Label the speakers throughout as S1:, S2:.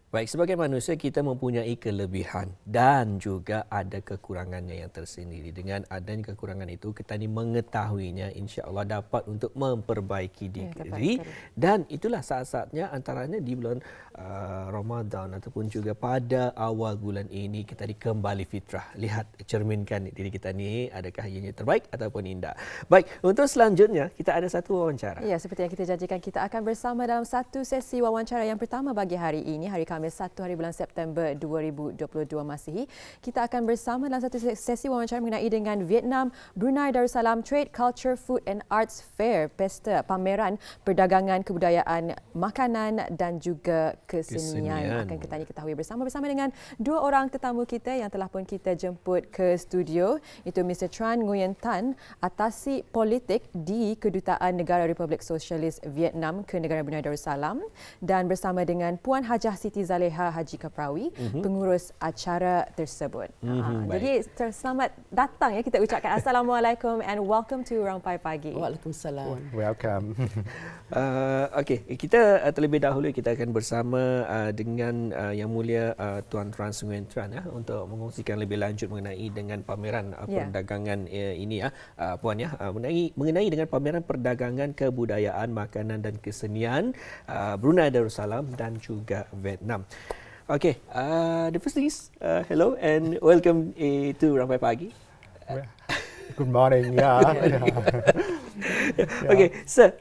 S1: Baik, sebagai manusia kita mempunyai kelebihan dan juga ada kekurangannya yang tersendiri. Dengan adanya kekurangan itu, kita ni mengetahuinya, insya-Allah dapat untuk memperbaiki diri. Dan itulah saat-saatnya antaranya di bulan Ramadan ataupun juga pada awal bulan ini kita kembali fitrah. Lihat, cerminkan diri kita ni adakah ianya terbaik ataupun indah. Baik, untuk selanjutnya kita ada satu wawancara.
S2: Ya, seperti yang kita janjikan, kita akan bersama dalam satu sesi wawancara yang pertama bagi hari ini, hari Khamis 1 hari bulan September 2022 Masihi. Kita akan bersama dalam satu sesi wawancara mengenai dengan Vietnam Brunei Darussalam Trade, Culture, Food and Arts Fair, pesta pameran perdagangan, kebudayaan, makanan dan juga kesenian. Akan kita ketahui bersama dengan dua orang tetamu kita yang telah pun kita jemput ke studio, itu Mr. Tran Nguyen Tan, atasi politik di Kedutaan Negara Republik Sosialis Vietnam ke negara Brunei Darussalam, dan bersama dengan Puan Hajah Siti Zaleha Haji Kaprawi, pengurus acara tersebut. Jadi selamat datang ya kita ucapkan. Assalamualaikum and welcome to Rampai Pagi.
S3: Waalaikumsalam. Welcome.
S1: Okey, kita terlebih dahulu kita akan bersama dengan Yang Mulia Tuan Tran Nguyen Tran untuk mengongsikan lebih lanjut mengenai dengan pameran perdagangan ini Puan mengenai dengan pameran perdagangan, kebudayaan, makanan dan kesenian Brunei Darussalam dan juga Vietnam. Okay, the first thing is hello and welcome to Rampai Pagi.
S3: Good morning.
S1: Okay, sir,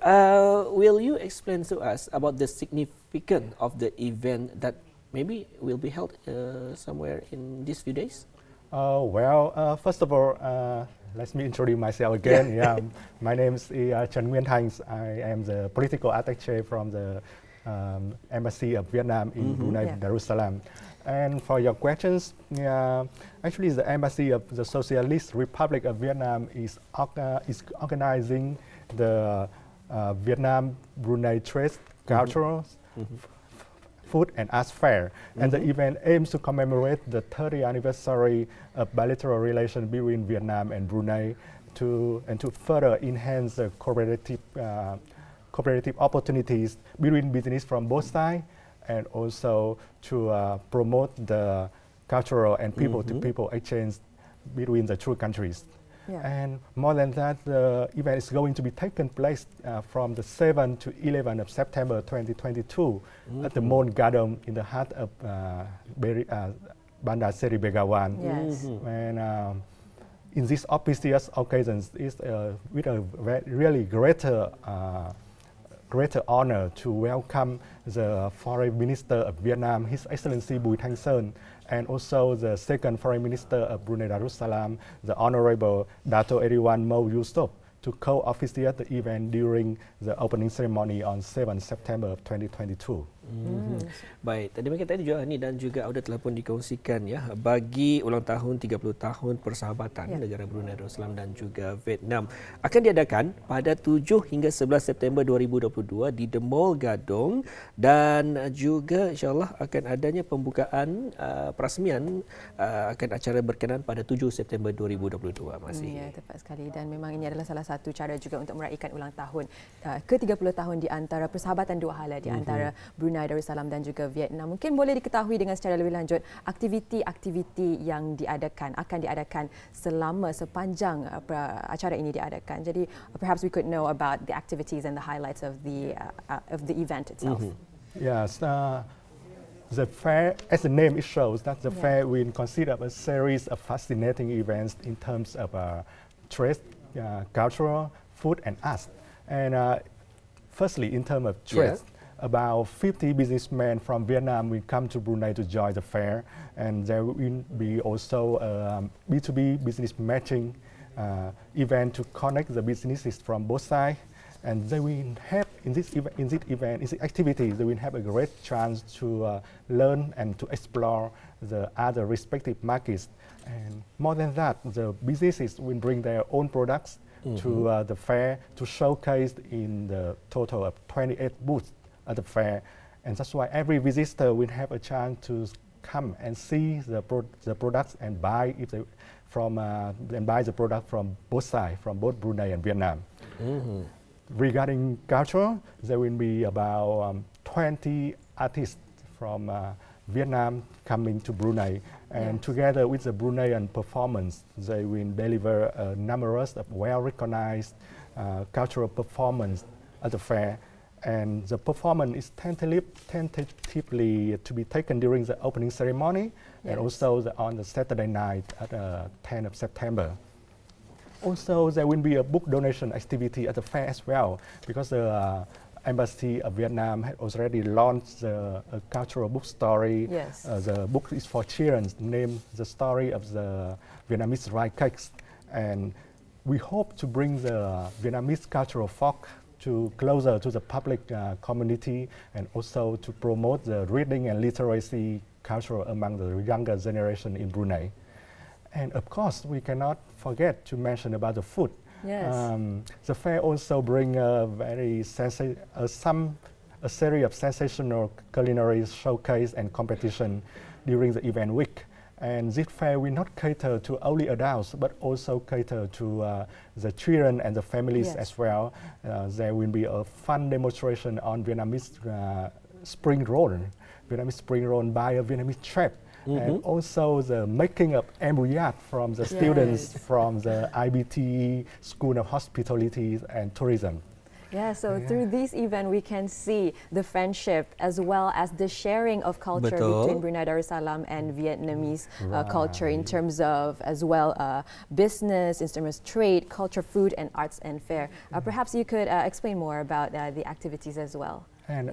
S1: will you explain to us about the significance of the event that maybe will be held somewhere in these few days?
S3: First of all, let me introduce myself again. My name is Trần Nguyen Thanh. I am the political attaché from the Embassy of Vietnam in Brunei Darussalam. And for your questions, actually the Embassy of the Socialist Republic of Vietnam is organizing the Vietnam Brunei Trade, Cultural, Food and Arts Fair. And the event aims to commemorate the 30th anniversary of bilateral relations between Vietnam and Brunei to further enhance the cooperative opportunities between business from both sides, and also to promote the cultural and people-to-people exchange between the two countries. And more than that, the event is going to be taking place from the 7th to 11th of September 2022 at the Mall Garden in the heart of Bandar Seri Begawan. And in these auspicious occasions, it's with a really greater honor to welcome the Foreign Minister of Vietnam, His Excellency Bùi Thanh Sơn, and also the second Foreign Minister of Brunei Darussalam, the Honorable Dato Eriwan Mo Yusof, to co-officiate the event during the opening ceremony on 7 September of 2022.
S1: Baik, tadi juga ni dan juga Auda telah pun dikongsikan bagi ulang tahun 30 tahun persahabatan negara Brunei Darussalam dan juga Vietnam akan diadakan pada 7 hingga 11 September 2022 di The Mall Gadong, dan juga insya-Allah akan adanya pembukaan perasmian akan acara berkenaan pada 7 September 2022 masih.
S2: Ya, tepat sekali, dan memang ini adalah salah satu cara juga untuk meraihkan ulang tahun ke-30 tahun di antara persahabatan dua hala di antara Brunei Darussalam dan juga Vietnam. Mungkin boleh diketahui dengan secara lebih lanjut aktiviti-aktiviti yang akan diadakan sepanjang acara ini diadakan. Jadi perhaps we could know about the activities and the highlights of the event itself.
S3: Yes, the fair, as the name it shows, that the fair will consist of a series of fascinating events in terms of trade, cultural, food and arts. And firstly, in terms of trade, about 50 businessmen from Vietnam will come to Brunei to join the fair, and there will be also a B2B business matching event to connect the businesses from both sides. And they will have in this activity, they will have a great chance to learn and to explore the other respective markets. And more than that, the businesses will bring their own products to the fair to showcase in the total of 28 booths at the fair, and that's why every visitor will have a chance to come and see the products and buy the product from both sides, from both Brunei and Vietnam. Regarding culture, there will be about 20 artists from Vietnam coming to Brunei. And together with the Bruneian performance, they will deliver numerous of well-recognized cultural performance at the fair. And the performance is tentatively to be taken during the opening ceremony and also on the Saturday night at 10th of September. Also, there will be a book donation activity at the fair as well, because the Embassy of Vietnam had already launched a cultural book story. The book is for children, named The Story of the Vietnamese Rice Cakes. And we hope to bring the Vietnamese cultural folk closer to the public community, and also to promote the reading and literacy culture among the younger generation in Brunei. And of course, we cannot forget to mention about the food. The fair also bring a series of sensational culinary showcase and competition during the event week. And this fair will not cater to only adults, but also cater to the children and the families as well. There will be a fun demonstration on Vietnamese spring roll by a Vietnamese chef. And also the making of embryat from the students from the IBT School of Hospitality and Tourism.
S2: Through this event we can see the friendship as well as the sharing of culture between Brunei Darussalam and Vietnamese culture in terms of as well business, in terms of trade, culture, food and arts and fair. Perhaps you could explain more about the activities as well.
S3: And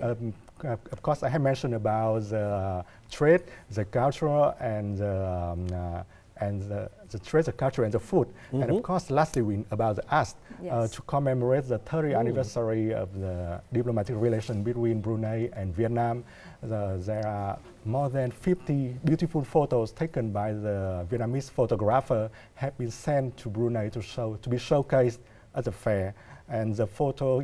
S3: of course, I have mentioned about the trade, the culture, and the trade, the culture, and the food. And of course, lastly, about the arts, to commemorate the 30th anniversary of the diplomatic relation between Brunei and Vietnam. There are more than 50 beautiful photos taken by the Vietnamese photographer have been sent to Brunei to be showcased at the fair. And the photo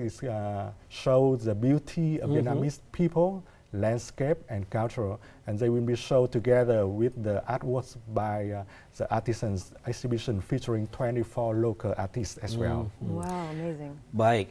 S3: shows the beauty of Vietnamese people, landscape and culture, and they will be shown together with the artworks by the artisans exhibition featuring 24 local artists as well.
S2: Wow, amazing.
S1: Baik,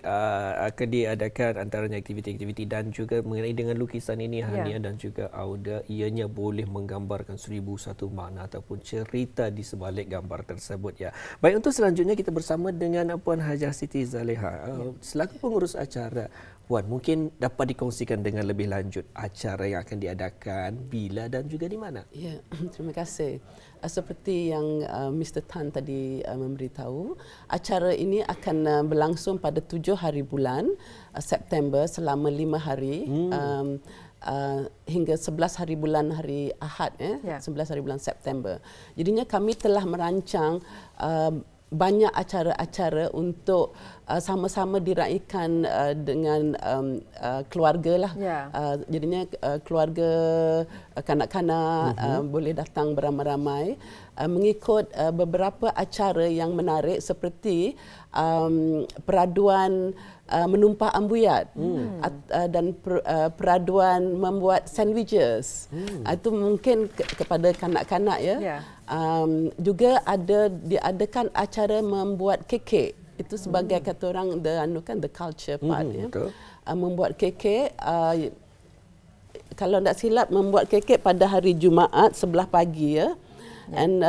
S1: akan diadakan antaranya aktiviti-aktiviti dan juga mengenai dengan lukisan ini Hania dan juga Auda, ianya boleh menggambarkan 1001 makna ataupun cerita di sebalik gambar tersebut ya. Baik, untuk selanjutnya kita bersama dengan Puan Hajah Siti Zaleha selaku pengurus acara. Puan, mungkin dapat dikongsikan dengan lebih lanjut acara yang akan diadakan, bila dan juga di mana?
S4: Ya, terima kasih. Seperti yang Mr. Tan tadi memberitahu, acara ini akan berlangsung pada 7 hari bulan September selama 5 hari hingga 11 hari bulan hari Ahad, 11 hari bulan September. Jadinya kami telah merancang banyak acara-acara untuk sama-sama diraikan dengan keluarga lah. Jadinya keluarga kanak-kanak boleh datang beramai-ramai mengikut beberapa acara yang menarik seperti peraduan menumpah ambuyat dan peraduan membuat sandwiches. Itu mungkin kepada kanak-kanak ya. Juga diadakan acara membuat kekek. Itu sebagai kata orang the culture part membuat kekek. Kalau tak silap membuat kekek pada hari Jumaat sebelah pagi ya. And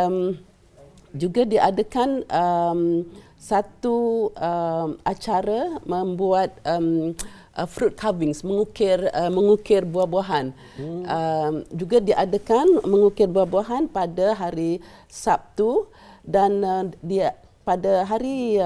S4: juga diadakan satu acara membuat fruit carvings, mengukir buah-buahan. Juga diadakan mengukir buah-buahan pada hari Sabtu dan pada hari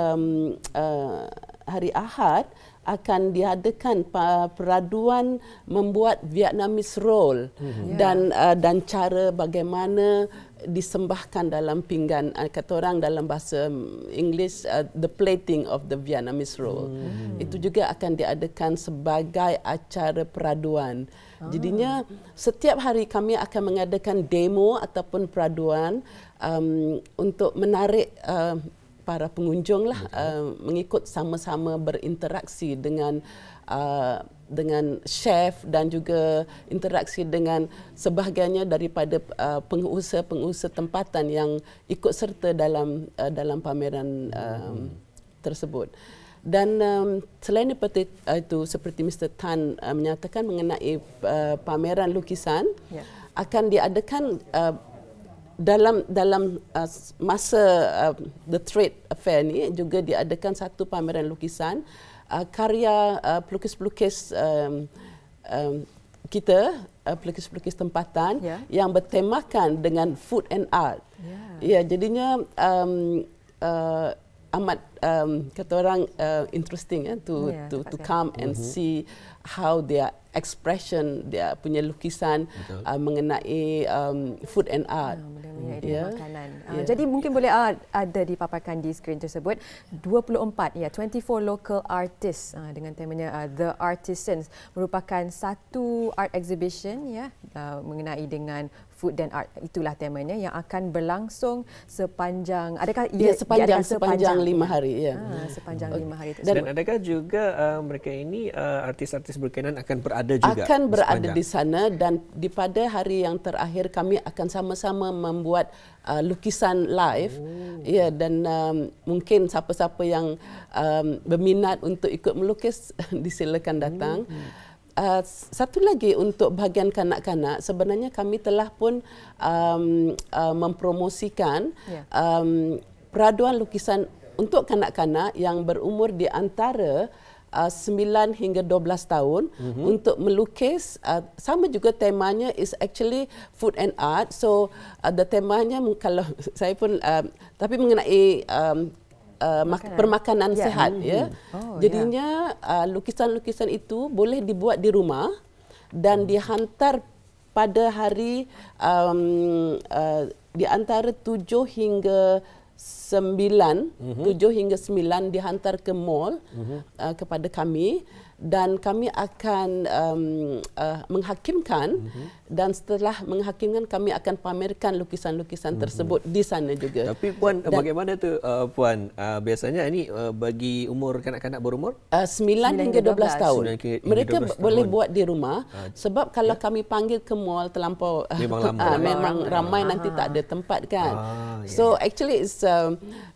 S4: Ahad akan diadakan peraduan membuat Vietnamese roll dan cara bagaimana disembahkan dalam pinggan, kata orang dalam bahasa Inggeris the plating of the Vietnamese roll. Itu juga akan diadakan sebagai acara peraduan. Jadinya setiap hari kami akan mengadakan demo ataupun peraduan untuk menarik para pengunjung lah mengikut sama-sama berinteraksi dengan chef dan juga interaksi dengan sebahagiannya daripada pengusaha-pengusaha tempatan yang ikut serta dalam pameran tersebut. Dan selain itu seperti Mr. Tan menyatakan mengenai pameran lukisan, akan diadakan dalam masa the trade affair ni juga diadakan satu pameran lukisan karya pelukis-pelukis kita, pelukis-pelukis tempatan yang bertemakan dengan food and art. Ya, jadinya amat kata orang interesting to come and see how their expression, dia punya lukisan mengenai food and art.
S2: Makanan. Jadi mungkin boleh ada dipaparkan di skrin tersebut 24 24 local artists dengan temanya The Artisans, merupakan satu art exhibition mengenai dengan food dan art. Itulah temanya yang akan berlangsung sepanjang
S4: sepanjang 5 hari
S2: sepanjang 5 hari tersebut.
S1: Dan adakah juga mereka ini artis-artis berkenaan akan berada juga
S4: akan berada di sana, dan pada hari yang terakhir kami akan sama-sama membuat lukisan live dan mungkin siapa-siapa yang berminat untuk ikut melukis disilakan datang. Satu lagi untuk bahagian kanak-kanak, sebenarnya kami telah pun mempromosikan peraduan lukisan untuk kanak-kanak yang berumur di antara 9 hingga 12 tahun untuk melukis. Sama juga temanya is actually food and art. So the temanya kalau saya pun tapi mengenai permakanan sehat jadinya lukisan-lukisan itu boleh dibuat di rumah dan dihantar pada hari di antara 7 hingga 9 dihantar ke mall kepada kami, dan kami akan menghakimkan, dan setelah menghakimkan kami akan pamerkan lukisan-lukisan tersebut di sana juga.
S1: Tapi Puan, bagaimana tu Puan? Biasanya ini bagi umur kanak-kanak berumur
S4: 9 hingga 12 tahun. Mereka boleh buat di rumah, sebab kalau kami panggil ke mall terlampau memang ramai, nanti tak ada tempat kan. So actually it's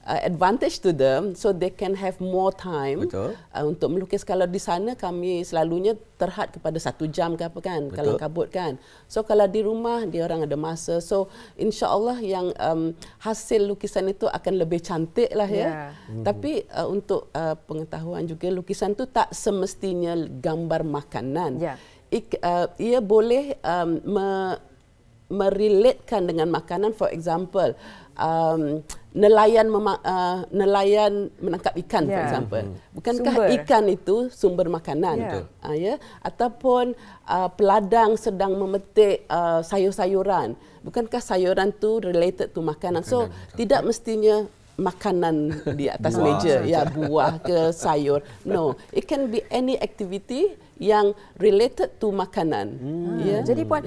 S4: advantage to them, so they can have more time untuk melukis. Kalau di sana kami selalunya terhad kepada 1 jam ke apa kan, kalau kabut kan. So kalau di rumah dia orang ada masa. So insya-Allah yang hasil lukisan itu akan lebih cantik lah Tapi untuk pengetahuan juga, lukisan tu tak semestinya gambar makanan. Ia boleh merelatekan dengan makanan. For example, nelayan menangkap ikan, for example. Bukankah ikan itu sumber makanan? Ataupun peladang sedang memetik sayur-sayuran. Bukankah sayuran tu related to makanan? So tidak mestinya makanan di atas meja, buah ke sayur. No, it can be any activity yang related to makanan.
S2: Jadi Puan,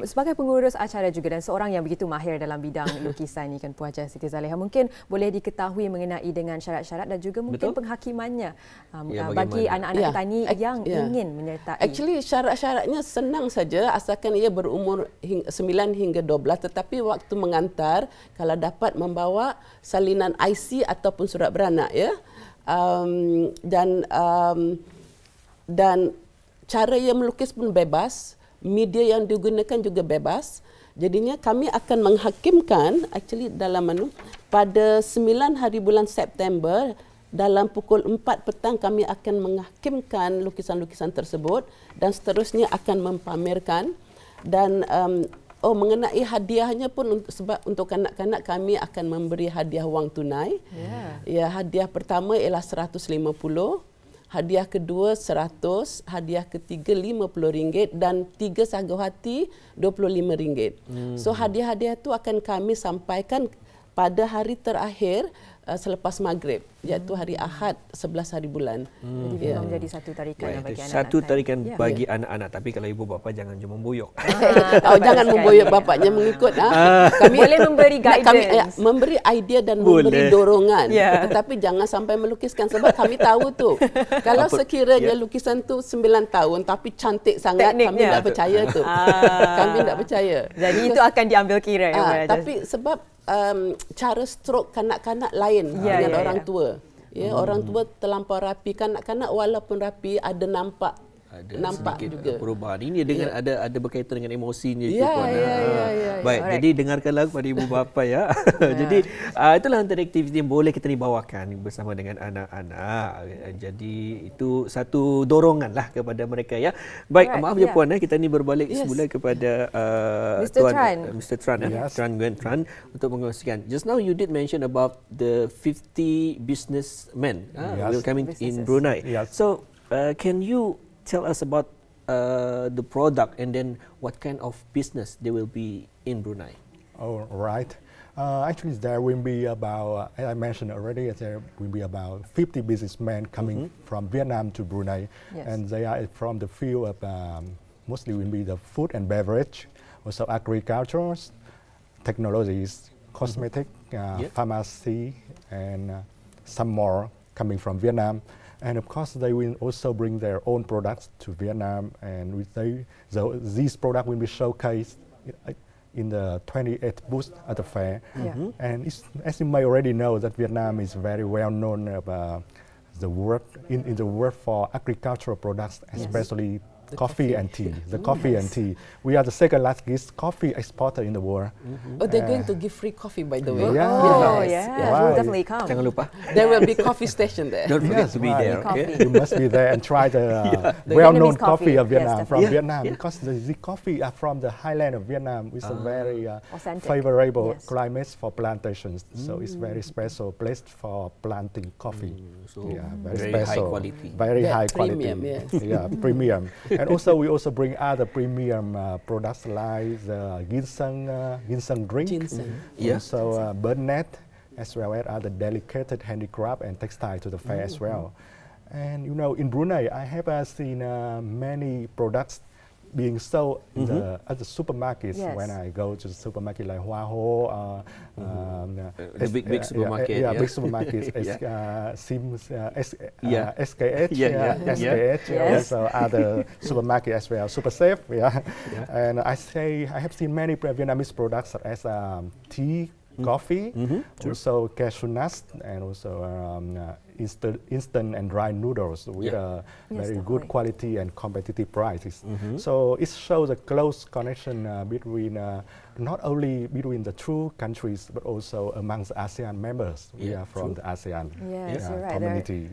S2: sebagai pengurus acara juga dan seorang yang begitu mahir dalam bidang lukisan ni kan, Puan Haji Siti Zaliha, mungkin boleh diketahui mengenai dengan syarat-syarat dan juga mungkin penghakimannya bagi anak-anak kita ni yang ingin menyertai.
S4: Actually syarat-syaratnya senang saja, asalkan ia berumur 9 hingga 12, tetapi waktu mengantar kalau dapat membawa salinan IC ataupun surat beranak dan cara ia melukis pun bebas, media yang digunakan juga bebas. Jadinya kami akan menghakimkan actually pada 9 hari bulan September dalam pukul 4 petang kami akan menghakimkan lukisan-lukisan tersebut, dan seterusnya akan mempamerkan. Dan mengenai hadiahnya pun, sebab untuk kanak-kanak kami akan memberi hadiah wang tunai. Hadiah pertama ialah 150, hadiah kedua 100, hadiah ketiga RM50 dan 3 sagu hati RM25. So hadiah-hadiah itu akan kami sampaikan pada hari terakhir selepas maghrib, iaitu hari Ahad 11 hari bulan.
S2: Jadi memang menjadi satu tarikan bagi anak-anak.
S1: Satu tarikan bagi anak-anak, tapi kalau ibu bapa jangan cuma membuyuk.
S4: Jangan membuyuk bapaknya mengikut.
S2: Kami boleh memberi guidance,
S4: memberi idea dan memberi dorongan. Tetapi jangan sampai melukiskan, sebab kami tahu tu. Kalau sekiranya lukisan tu 9 tahun tapi cantik sangat, kami tak percaya tu. Kami tak percaya.
S2: Jadi itu akan diambil kira.
S4: Tapi sebab cara stroke kanak-kanak lain dengan orang tua. Orang tua terlampau rapi, kanak-kanak walaupun rapi ada nampak
S1: ada
S4: nampak
S1: sedikit
S4: juga
S1: perubahan. Ini dengan ada berkaitan dengan emosinya
S4: Ya,
S1: Puan.
S4: ya.
S1: Baik, jadi dengarkanlah kepada ibu bapa ya. Jadi itulah antara aktiviti yang boleh kita bawakan bersama dengan anak-anak. Jadi itu satu doronganlah kepada mereka ya. Baik, maaf ya Puan, kita ni berbalik semula kepada Mr. Tran, Tran Nguyen Tran untuk mengkongsikan. Just now you did mention about the 50 businessmen will coming in Brunei. So can you tell us about the product and then what kind of business they will be in Brunei?
S3: All right. Actually, there will be about, as I mentioned already, there will be about 50 businessmen coming from Vietnam to Brunei, and they are from the field of mostly will be the food and beverage, also agriculture, technologies, cosmetic, pharmacy, and some more coming from Vietnam. And of course, they will also bring their own products to Vietnam, and these products will be showcased in the 28th booth at the fair. And as you may already know, that Vietnam is very well known about the world in the world for agricultural products, especially coffee and tea. The coffee and tea. We are the second largest coffee exporter in the world.
S4: Oh, they're going to give free coffee, by the way.
S2: We'll definitely come.
S1: Jangan lupa.
S4: There will be coffee station there.
S1: Don't forget to be there.
S3: Okay? You must be there and try the well-known coffee of Vietnam from Vietnam, because the coffee are from the highland of Vietnam. It's a very favorable climate for plantations. So it's very special place for planting coffee.
S1: Very high quality.
S3: Very high
S4: premium,
S3: quality. Premium. And also we also bring other premium products like the ginseng drink, also bird net, as well as other delicate handicraft and textile to the fair as well. And you know, in Brunei, I have seen many products being sold at the supermarkets. When I go to the supermarket like Hoa Ho,
S1: the big supermarket,
S3: big supermarkets, SKH, also other supermarket as well, Super Safe, and I have seen many Vietnamese products such as tea, coffee, also cashew nuts, and also instant and dry noodles with very good quality and competitive prices. So it shows a close connection between not only between the two countries but also amongst ASEAN members. We are from the ASEAN community.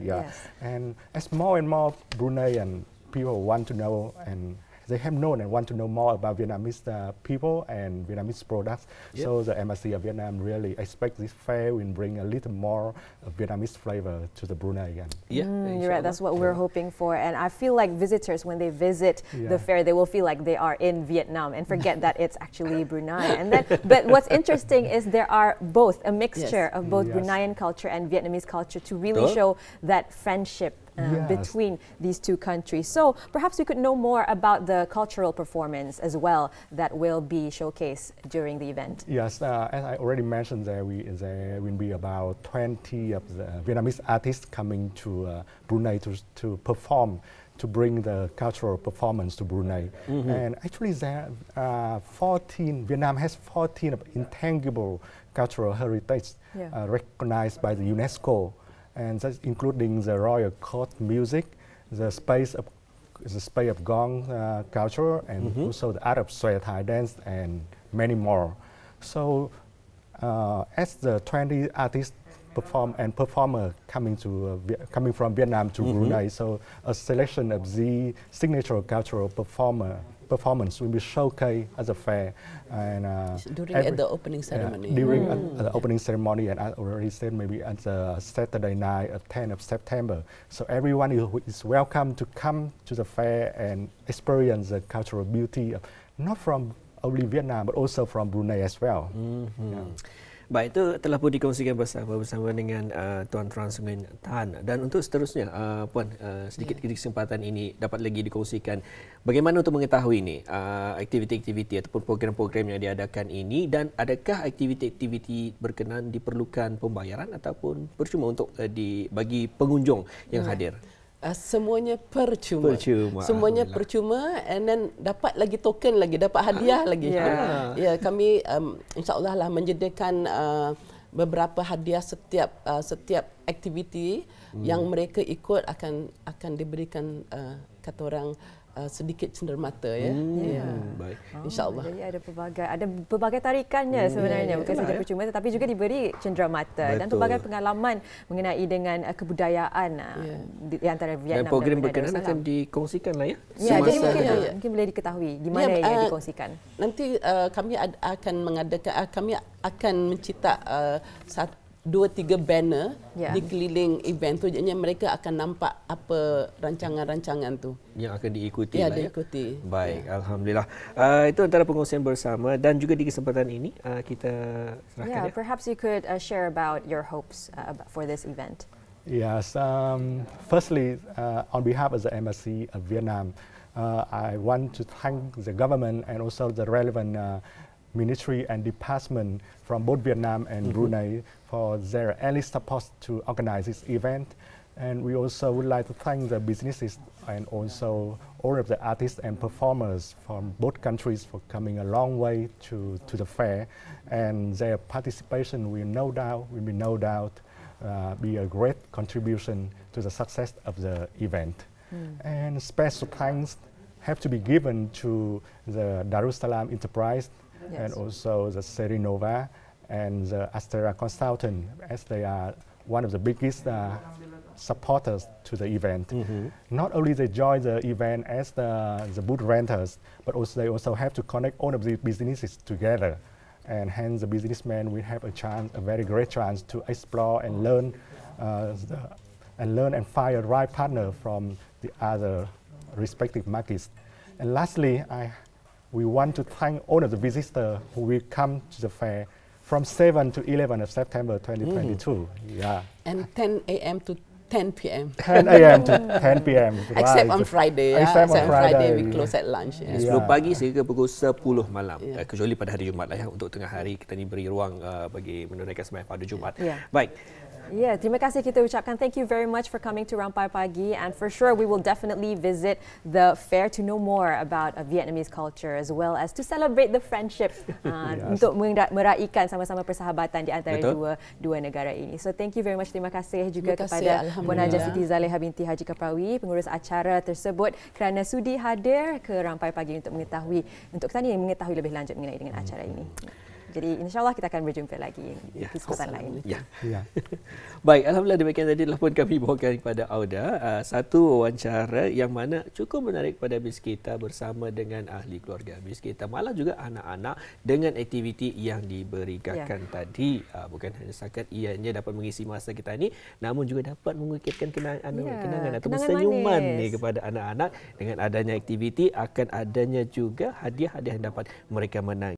S3: And as more and more Bruneian people want to know, and they have known and want to know more about Vietnamese people and Vietnamese products. So the Embassy of Vietnam really expects this fair will bring a little more Vietnamese flavor to the Brunei again.
S2: You're right. That's what we're hoping for. And I feel like visitors, when they visit the fair, they will feel like they are in Vietnam and forget that it's actually Brunei. And then, but what's interesting is there are both a mixture of both Bruneian culture and Vietnamese culture to really show that friendship between these two countries. So perhaps we could know more about the cultural performance as well that will be showcased during the event.
S3: Yes, as I already mentioned, there will be about 20 of the Vietnamese artists coming to Brunei to perform, to bring the cultural performance to Brunei. And actually there are 14, Vietnam has 14 of intangible cultural heritage recognized by the UNESCO. And that's including the royal court music, the space of gong culture, and also the art of Soi Thai dance, and many more. So, as the 20 artists performer coming from Vietnam to Brunei, so a selection of the signature cultural performance will be showcased at the fair, and
S4: during the opening ceremony.
S3: During the opening ceremony, and I already said maybe at the Saturday night of 10th of September. So everyone is welcome to come to the fair and experience the cultural beauty of, not from only Vietnam but also from Brunei as well.
S1: Baik, itu telah pun dikongsikan bersama dengan Tuan Tran Nguyen Tan. Dan untuk seterusnya, Puan, sedikit kesempatan ini dapat lagi dikongsikan bagaimana untuk mengetahui ini aktiviti-aktiviti ataupun program-program yang diadakan ini, dan adakah aktiviti-aktiviti berkenan diperlukan pembayaran ataupun percuma untuk bagi pengunjung yang hadir?
S4: Semuanya percuma. Semuanya percuma, and then dapat lagi token lagi, dapat hadiah lagi. Kami insya-Allah lah menyediakan beberapa hadiah setiap aktiviti yang mereka ikut akan diberikan kata orang sedikit cenderamata ya.
S1: Baik.
S4: InsyaAllah.
S2: Jadi ada pelbagai tarikannya sebenarnya, bukan saja percuma tetapi juga diberi cenderamata dan pelbagai pengalaman mengenai dengan kebudayaan di antara Vietnam
S1: dan program
S2: dan
S1: berkenaan akan dikongsikan lah ya.
S2: Ya, jadi mungkin boleh diketahui di mana yang dikongsikan.
S4: Nanti kami akan mengadakan kami akan mencetak 2-3 banner di keliling event tu, jadinya mereka akan nampak apa rancangan-rancangan tu
S1: yang akan diikuti
S4: lah
S1: ya.
S4: diikuti.
S1: Baik, alhamdulillah. Itu antara pengongsian bersama dan juga di kesempatan ini kita serahkan
S2: perhaps you could share about your hopes for this event.
S3: Yes, firstly, on behalf of the Embassy of Vietnam, I want to thank the government and also the relevant ministry and department from both Vietnam and Brunei for their early support to organize this event. And we also would like to thank the businesses and also all of the artists and performers from both countries for coming a long way to the fair. And their participation will no doubt be a great contribution to the success of the event. And special thanks have to be given to the Darussalam Enterprise and also the Serinova and the Astera Consultant, as they are one of the biggest supporters to the event. Not only they join the event as the booth renters, but also they also have to connect all of the businesses together. And hence the businessmen will have a very great chance to explore and learn and find a right partner from the other respective markets. And lastly, we want to thank all of the visitors who will come to the fair from 7 to 11 of September 2022.
S4: And 10 a.m. to 10 p.m.
S3: 10 a.m. to 10 p.m.
S4: Except on Friday. Except on Friday we close at lunch.
S1: 10 pagi sehingga pukul 10 malam. Kecuali pada hari Jumaat lah ya. Untuk tengah hari kita ni beri ruang bagi menunaikan sembahyang pada Jumaat. Baik.
S2: Terima kasih kita ucapkan. Thank you very much for coming to Rampai Pagi, and for sure we will definitely visit the fair to know more about Vietnamese culture as well as to celebrate the friendship untuk meraihkan sama-sama persahabatan di antara dua negara ini. So thank you very much. Terima kasih juga kepada Puan Haji Siti Zaleha binti Haji Kaprawi, pengurus acara tersebut, kerana sudi hadir ke Rampai Pagi untuk mengetahui lebih lanjut mengenai dengan acara ini. Jadi insyaAllah kita akan berjumpa lagi di kesempatan lain.
S1: Baik, alhamdulillah demikian tadi telah pun kami bawakan kepada Auda satu wawancara yang mana cukup menarik pada bis kita bersama dengan ahli keluarga bis kita, malah juga anak-anak dengan aktiviti yang diberikan tadi. Bukan hanya setakat ianya dapat mengisi masa kita ini, namun juga dapat mengukirkan kenangan atau senyuman ni kepada anak-anak. Dengan adanya aktiviti akan adanya juga hadiah-hadiah yang dapat mereka menang.